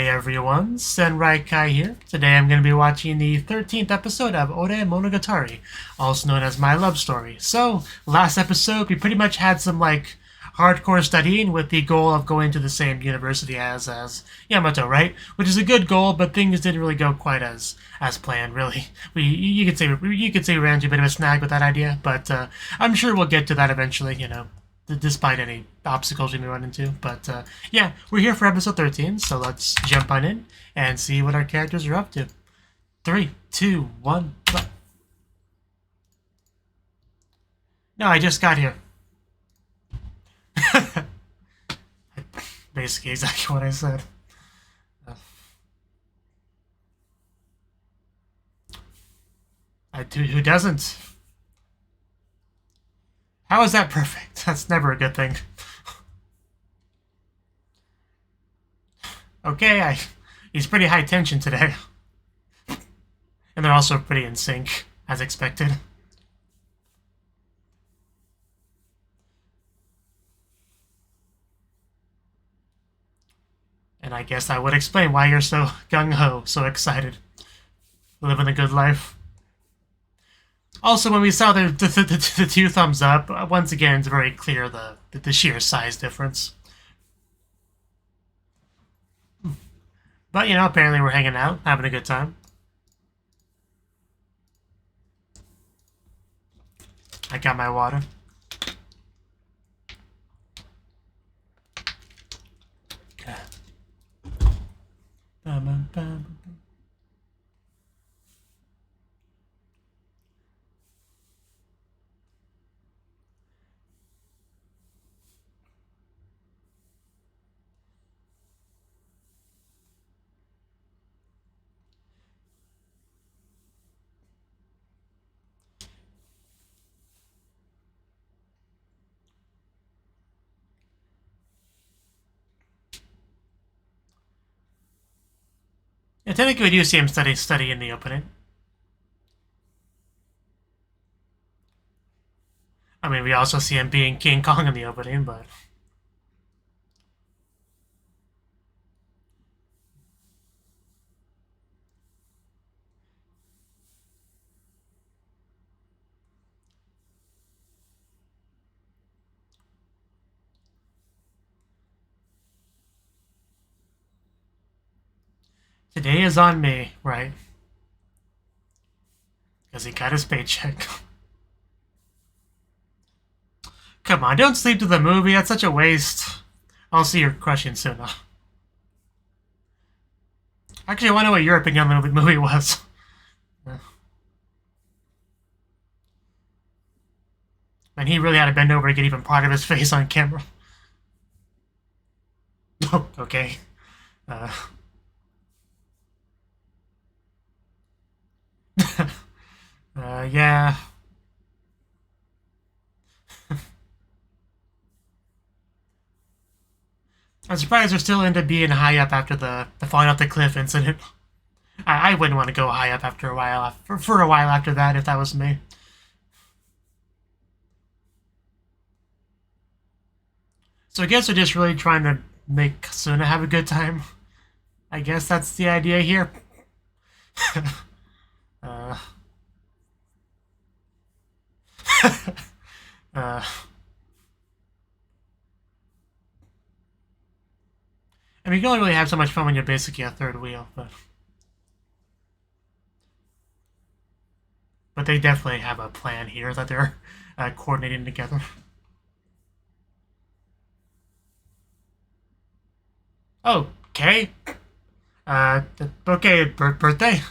Hey everyone, Senrai here. Today I'm going to be watching the 13th episode of Ore Monogatari, also known as My Love Story. So, last episode we pretty much had some hardcore studying with the goal of going to the same university as Yamato, right? Which is a good goal, but things didn't really go quite as planned, really. You could say we ran into a bit of a snag with that idea, but I'm sure we'll get to that eventually, despite any obstacles we may run into. But yeah, we're here for episode 13, so let's jump on in and see what our characters are up to. 3, 2, 1, go. No, I just got here. Basically exactly what I said. Who doesn't? How is that perfect? That's never a good thing. Okay, he's pretty high tension today. And they're also pretty in sync, as expected. And I guess I would explain why you're so gung-ho, so excited. Living a good life. Also, when we saw the two thumbs up, once again, it's very clear the sheer size difference. But, apparently we're hanging out, having a good time. I got my water. Okay. Yeah, technically we do see him study in the opening. I mean, we also see him being King Kong in the opening, but... Today is on me, right? Because he got his paycheck. Come on, don't sleep to the movie, that's such a waste. I'll see your crushing soon. Actually, I want to know what your opinion on the movie was. And he really had to bend over to get even part of his face on camera. Oh, okay. Yeah. I'm surprised they're still into being high up after the falling off the cliff incident. I wouldn't want to go high up after a while, for a while after that, if that was me. So I guess they're just really trying to make Suna have a good time. I guess that's the idea here. uh... I mean, you can only really have so much fun when you're basically a third wheel, but they definitely have a plan here that they're coordinating together. Okay. Okay, birthday.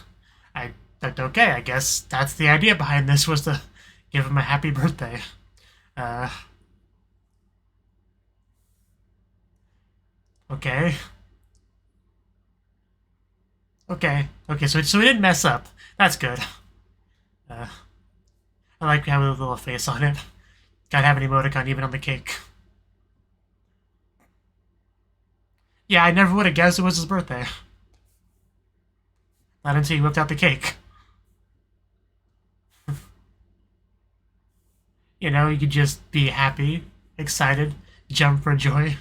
Okay, I guess that's the idea behind this, was to give him a happy birthday. Okay. Okay, so we didn't mess up. That's good. I like having a little face on it. Gotta have an emoticon even on the cake. Yeah, I never would have guessed it was his birthday. Not until he whipped out the cake. You could just be happy, excited, jump for joy,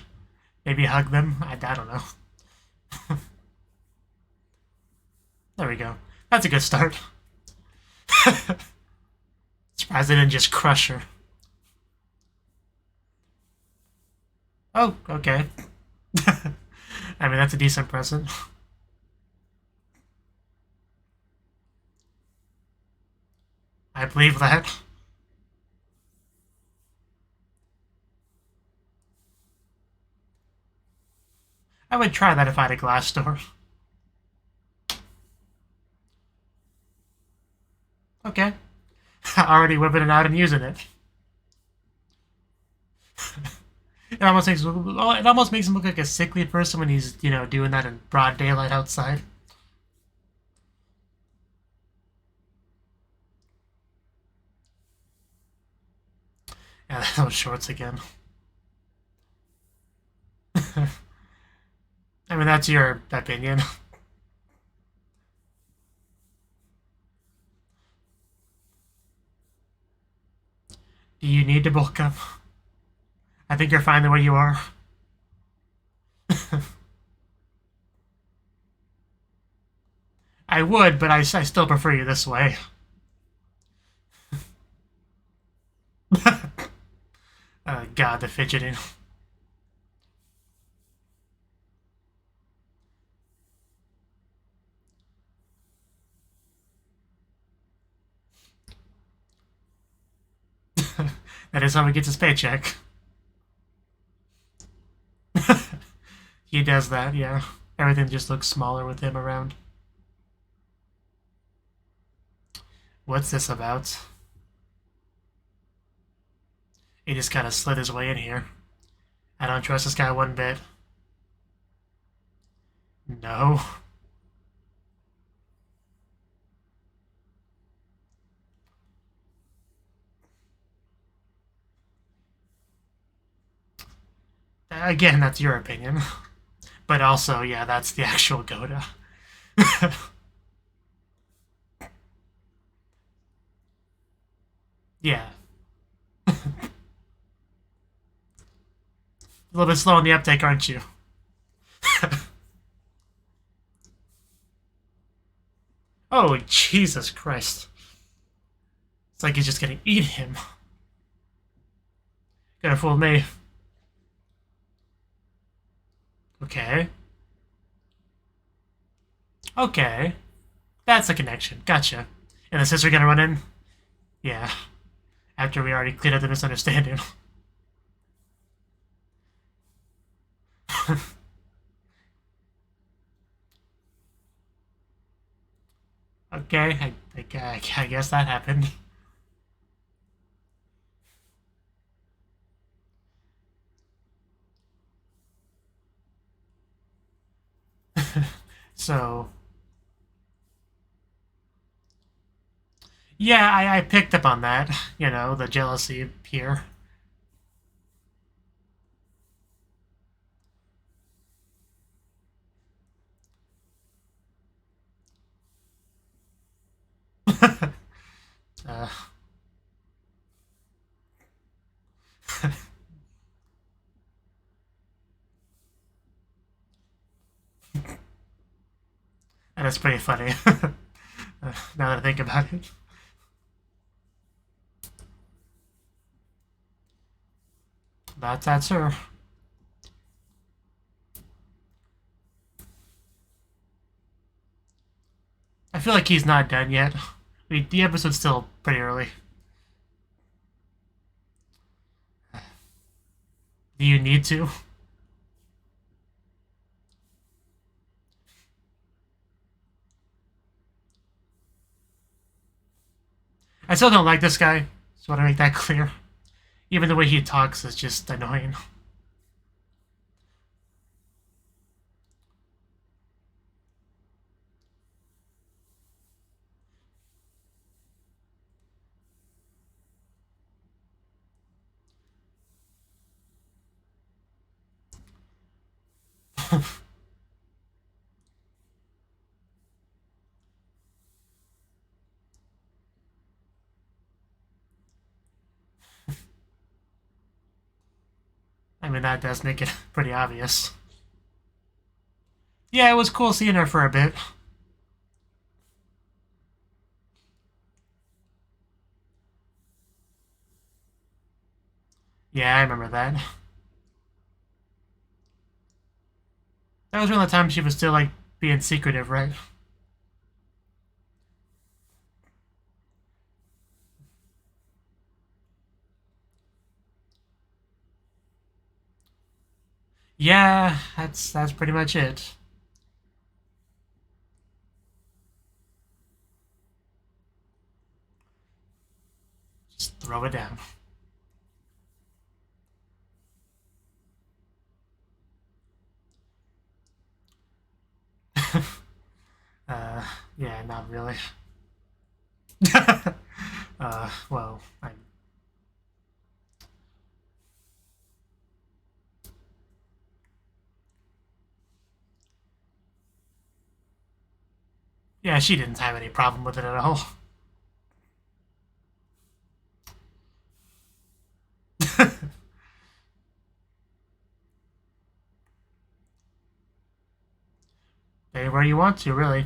maybe hug them. I don't know. There we go. That's a good start. Surprised they didn't just crush her. Oh, okay. I mean, that's a decent present. I believe that. I would try that if I had a glass door. Okay. Already whipping it out and using it. It almost makes him look like a sickly person when he's, doing that in broad daylight outside. Yeah, those shorts again. I mean, that's your opinion. Do you need to bulk up? I think you're fine the way you are. I would, but I still prefer you this way. God, the fidgeting. That is how he gets his paycheck. He does that, yeah. Everything just looks smaller with him around. What's this about? He just kind of slid his way in here. I don't trust this guy one bit. No. Again, that's your opinion. But also, yeah, that's the actual Goda. Yeah. A little bit slow on the uptake, aren't you? Oh, Jesus Christ. It's like he's just gonna eat him. Gonna fool me. Okay. Okay. That's a connection. Gotcha. And the sister gonna run in? Yeah. After we already cleared up the misunderstanding. Okay, I guess that happened. So, yeah, I picked up on that. The jealousy here. uh, and it's pretty funny. Now that I think about it. That's her. I feel like he's not done yet. The episode's still pretty early. Do you need to? I still don't like this guy. Just want to make that clear. Even the way he talks is just annoying. I mean, that does make it pretty obvious. Yeah, it was cool seeing her for a bit. Yeah, I remember that. That was around the time she was still, like, being secretive, right? Yeah, that's pretty much it. Just throw it down. uh, yeah, not really. Well, yeah, she didn't have any problem with it at all. Stay where you want to, really.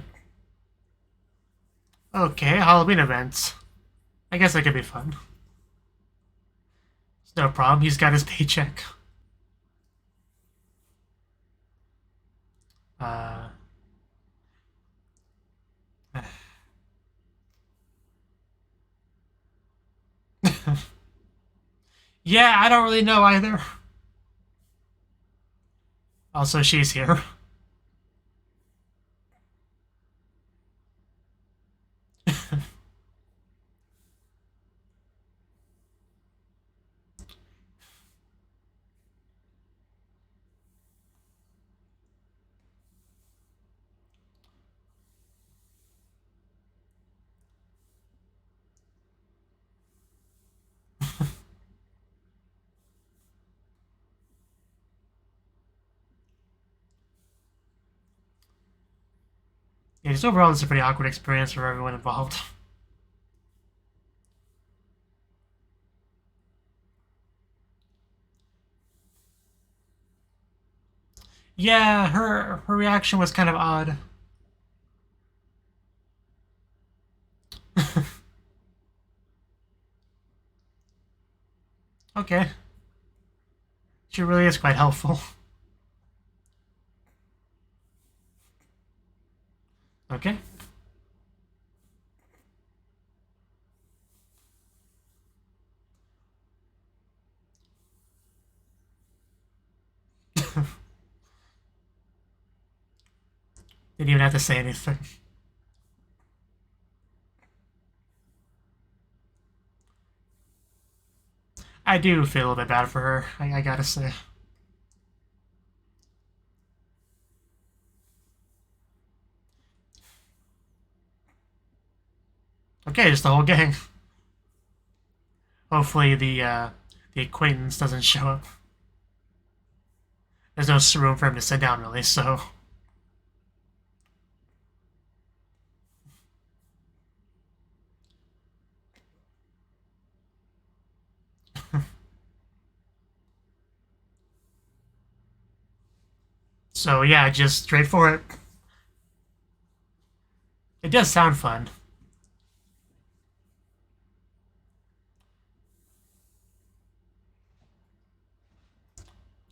Okay, Halloween events. I guess that could be fun. It's no problem, he's got his paycheck. Uh... Yeah, I don't really know either. Also, she's here. Yeah, just overall, it's a pretty awkward experience for everyone involved. Yeah, her reaction was kind of odd. Okay. She really is quite helpful. Okay. Didn't even have to say anything. I do feel a little bit bad for her, I gotta say. Okay, just the whole gang. Hopefully the acquaintance doesn't show up. There's no room for him to sit down, really, so... So yeah, just straight for it. It does sound fun.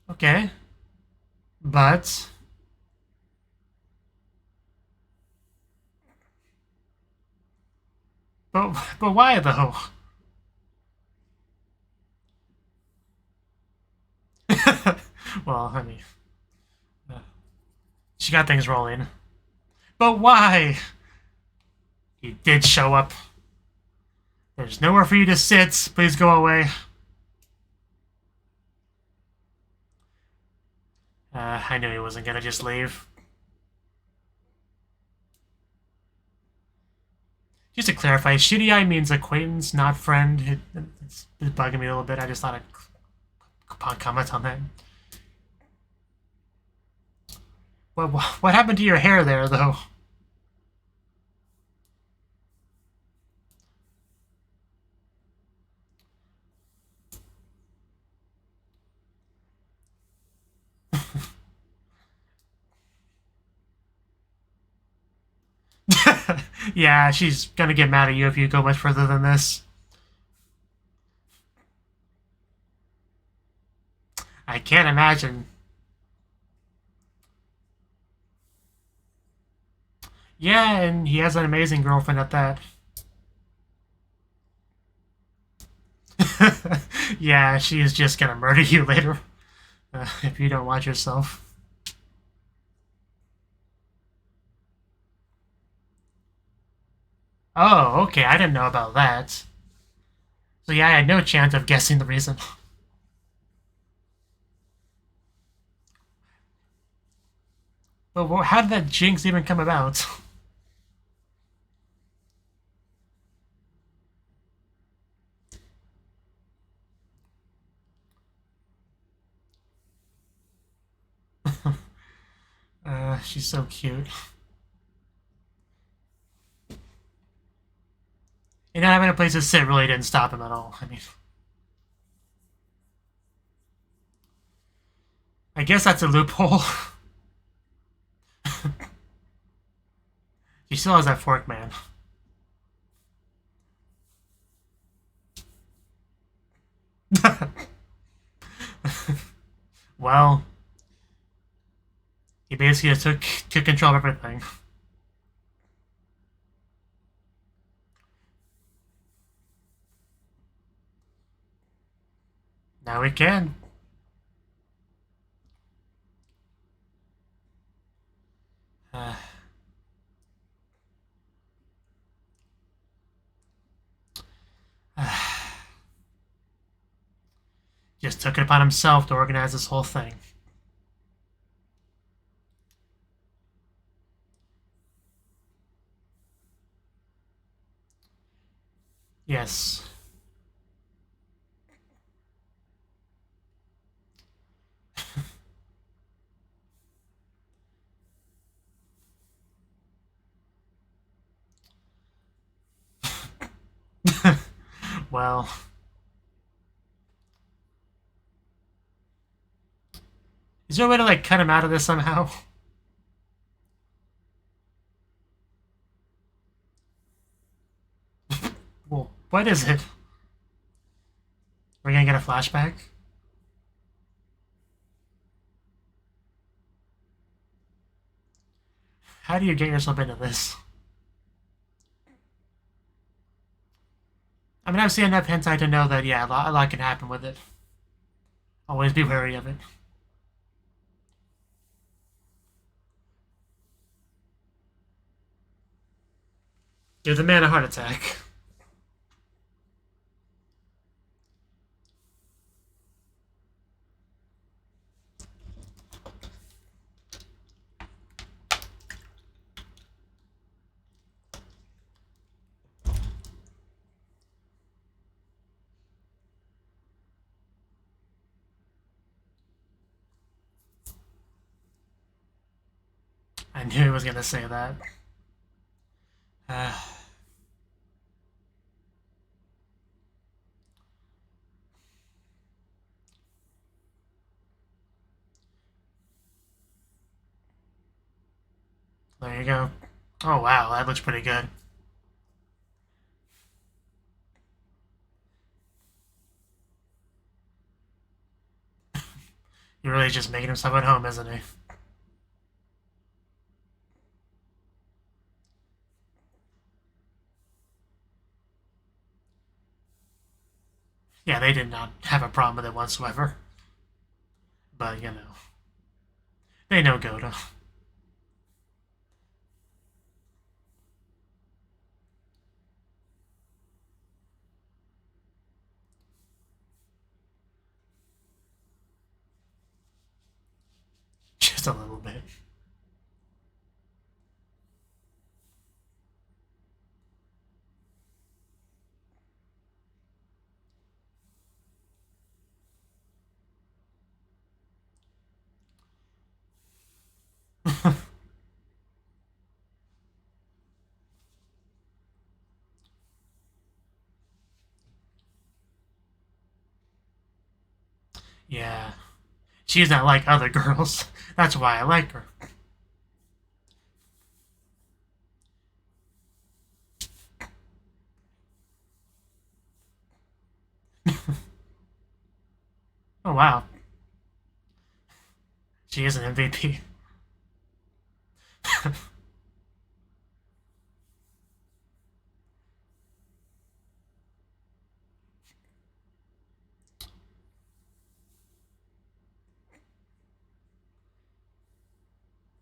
Okay. But... But why, though? Well, I mean... She got things rolling. But why? He did show up. There's nowhere for you to sit. Please go away. I knew he wasn't gonna just leave. Just to clarify, shitty eye means acquaintance, not friend. It's bugging me a little bit. I just thought I'd comment on that. What happened to your hair there, though? Yeah, she's gonna get mad at you if you go much further than this. I can't imagine. Yeah, and he has an amazing girlfriend at that. Yeah, she is just gonna murder you later if you don't watch yourself. Oh, okay, I didn't know about that. So yeah, I had no chance of guessing the reason. But how did that jinx even come about? She's so cute. And not having a place to sit really didn't stop him at all. I mean, I guess that's a loophole. He still has that fork, man. Well, he basically just took control of everything. Now we can. Uh, just took it upon himself to organize this whole thing. Yes. Well, is there a way to like cut him out of this somehow? Well, what is it? We're gonna get a flashback? How do you get yourself into this? I mean, I've seen enough hentai to know that, yeah, a lot can happen with it. Always be wary of it. Give the man a heart attack. I knew he was gonna say that. Uh, there you go. Oh wow, that looks pretty good. He really just making himself at home, isn't he? Yeah, they did not have a problem with it whatsoever. But, you know, they know Goda. Just a little bit. Yeah. She's not like other girls. That's why I like her. Oh, wow. She is an MVP.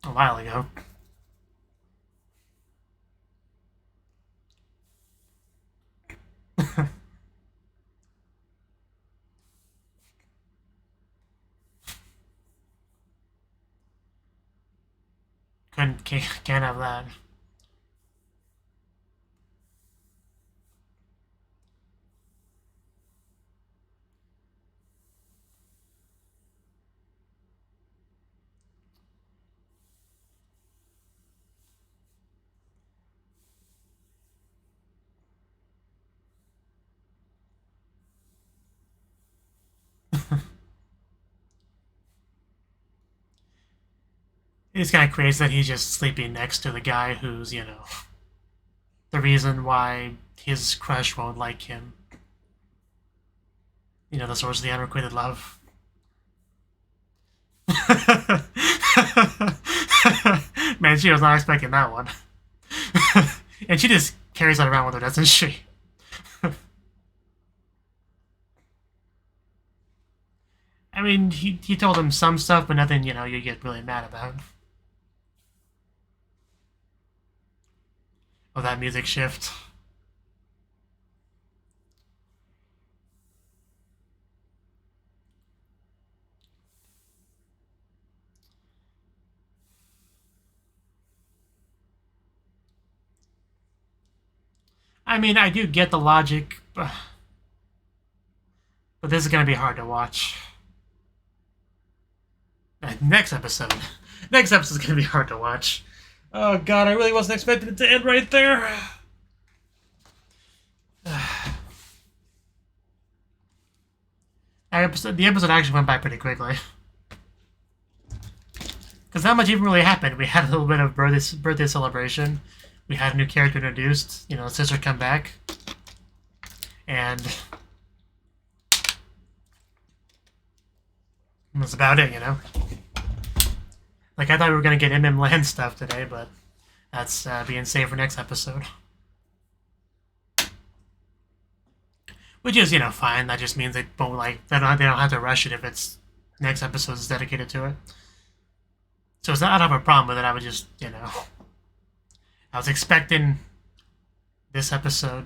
A while ago. Can't have that. It's kind of crazy that he's just sleeping next to the guy who's, you know, the reason why his crush won't like him. You know, the source of the unrequited love. Man, she was not expecting that one. And she just carries that around with her, doesn't she? I mean, he told him some stuff, but nothing, you know, you get really mad about. Oh, that music shift. I mean, I do get the logic, but this is going to be hard to watch. Next episode. Next episode is going to be hard to watch. Oh god, I really wasn't expecting it to end right there. The episode actually went by pretty quickly. Because not much even really happened. We had a little bit of birthday celebration. We had a new character introduced. You know, sister come back. And that's about it, you know? Like, I thought we were going to get Land stuff today, but that's being saved for next episode. Which is, you know, fine. That just means they don't, like, they don't have to rush it if it's next episode is dedicated to it. So it's not, I don't have a problem with it. I would just, you know, I was expecting this episode.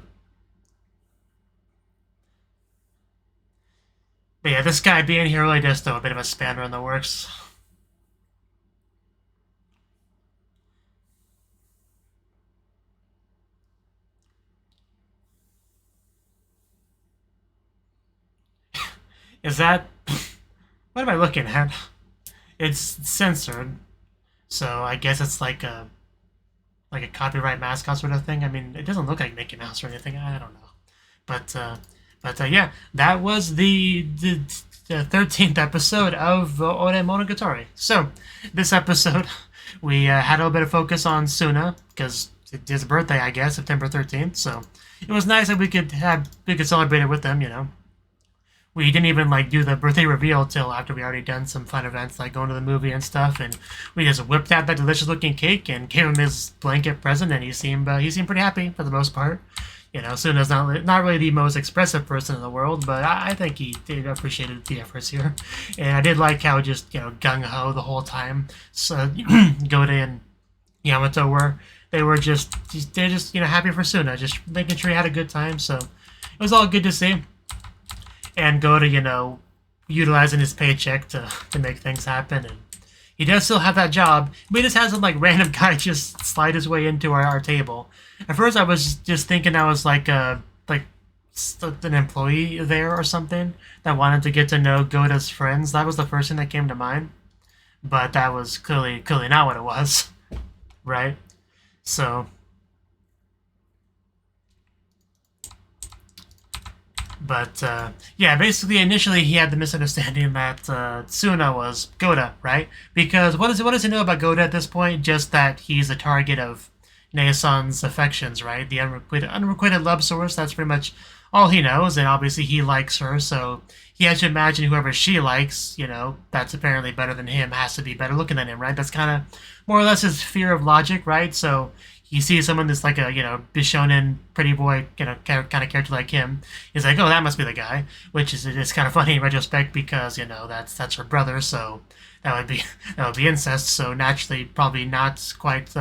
But yeah, this guy being here really does throw a bit of a spanner in the works. Is that... What am I looking at? It's censored. So I guess it's like a copyright mascot sort of thing. I mean, it doesn't look like Mickey Mouse or anything. I don't know. But yeah, that was the 13th episode of Ore Monogatari. So, this episode, we had a little bit of focus on Suna, because it's his birthday, I guess, September 13th. So, it was nice that we could celebrate it with them, you know. We didn't even, like, do the birthday reveal till after we already done some fun events, like going to the movie and stuff, and we just whipped out that delicious-looking cake and gave him his blanket present, and he seemed pretty happy for the most part. You know, Suna's not really the most expressive person in the world, but I think he did appreciate the efforts here. And I did like how just, you know, gung-ho the whole time. So, Goda and Yamato they're just, you know, happy for Suna, just making sure he had a good time, so it was all good to see. And Goda, you know, utilizing his paycheck to make things happen, and he does still have that job, but he just has some, like, random guy just slide his way into our table. At first, I was just thinking I was like an employee there or something that wanted to get to know Goda's friends. That was the first thing that came to mind, but that was clearly not what it was, right? So, but yeah, basically, initially he had the misunderstanding that Suna was Goda, right? Because what does he know about Goda at this point? Just that he's a target of Nae-san's affections, right? The unrequited love source, that's pretty much all he knows, and obviously he likes her, so he has to imagine whoever she likes, that's apparently better than him, has to be better looking than him, right? That's kind of more or less his fear of logic, right? So he sees someone that's like a, Bishonen, pretty boy, kind of character like him. He's like, oh, that must be the guy, which is it's kind of funny in retrospect because, that's her brother, so that would be incest, so naturally probably not quite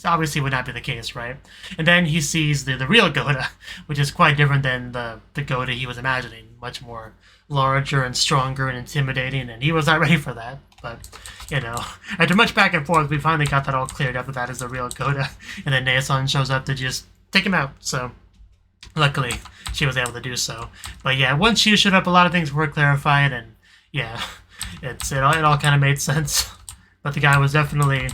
obviously would not be the case, right? And then he sees the real Goda, which is quite different than the Goda he was imagining, much more larger and stronger and intimidating, and he was not ready for that. But after much back and forth, we finally got that all cleared up that is the real Goda, and then Nae-san shows up to just take him out. So luckily she was able to do so. But yeah, once she showed up, a lot of things were clarified, and yeah. It all kind of made sense, but the guy was definitely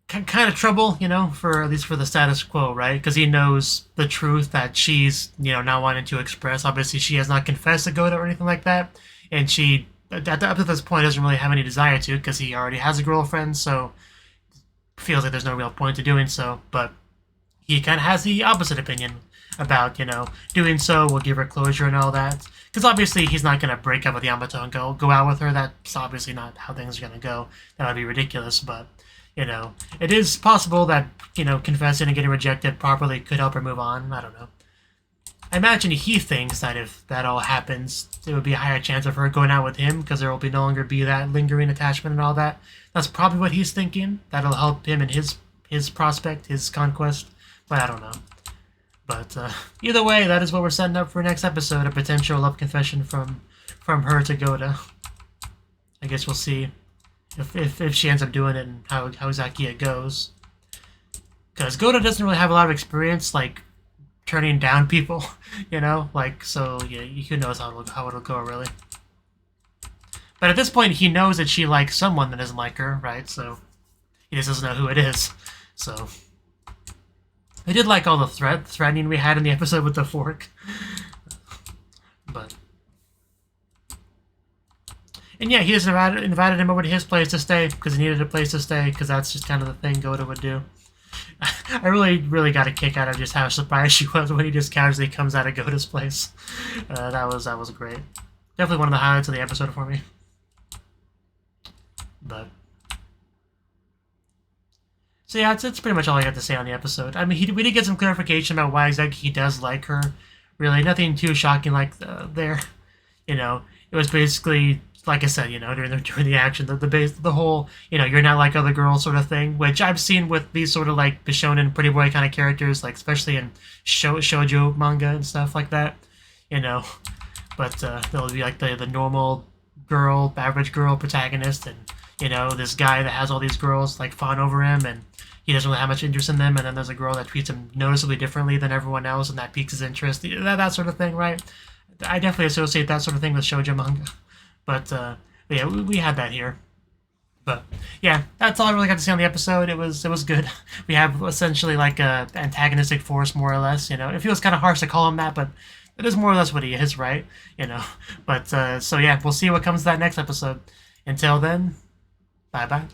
kind of trouble, for at least for the status quo, right? Because he knows the truth that she's, not wanting to express. Obviously, she has not confessed to Goda or anything like that, and she, up to this point, doesn't really have any desire to, because he already has a girlfriend, so feels like there's no real point to doing so. But he kind of has the opposite opinion about, doing so will give her closure and all that. Because obviously he's not going to break up with Yamato and go out with her. That's obviously not how things are going to go. That would be ridiculous. But, it is possible that, confessing and getting rejected properly could help her move on. I don't know. I imagine he thinks that if that all happens, there would be a higher chance of her going out with him because there will no longer be that lingering attachment and all that. That's probably what he's thinking. That'll help him in his prospect, his conquest. But I don't know. But either way, that is what we're setting up for next episode, a potential love confession from her to Goda. I guess we'll see if she ends up doing it and how exactly it goes. Because Goda doesn't really have a lot of experience, like, turning down people, so, yeah, who knows how it'll go, really. But at this point, he knows that she likes someone that doesn't like her, right? So he just doesn't know who it is, so... I did like all the threatening we had in the episode with the fork. But... And yeah, he just invited him over to his place to stay, because he needed a place to stay, because that's just kind of the thing Goda would do. I really got a kick out of just how surprised she was when he just casually comes out of Goda's place. That was great. Definitely one of the highlights of the episode for me. But... So yeah, it's pretty much all I got to say on the episode. I mean, we did get some clarification about why exactly he does like her. Really, nothing too shocking like there. It was basically, like I said, during the action, the whole, you're not like other girls sort of thing, which I've seen with these sort of like Bishonen pretty boy kind of characters, like especially in shoujo manga and stuff like that. But they'll be like the normal girl, average girl protagonist, and this guy that has all these girls like fawn over him, and he doesn't really have much interest in them, and then there's a girl that treats him noticeably differently than everyone else, and that piques his interest. That sort of thing, right? I definitely associate that sort of thing with shoujo manga. But yeah, we had that here. But yeah, that's all I really got to say on the episode. It was good. We have essentially like a antagonistic force, more or less. It feels kind of harsh to call him that, but it is more or less what he is, right? But so yeah, we'll see what comes to that next episode. Until then, bye-bye.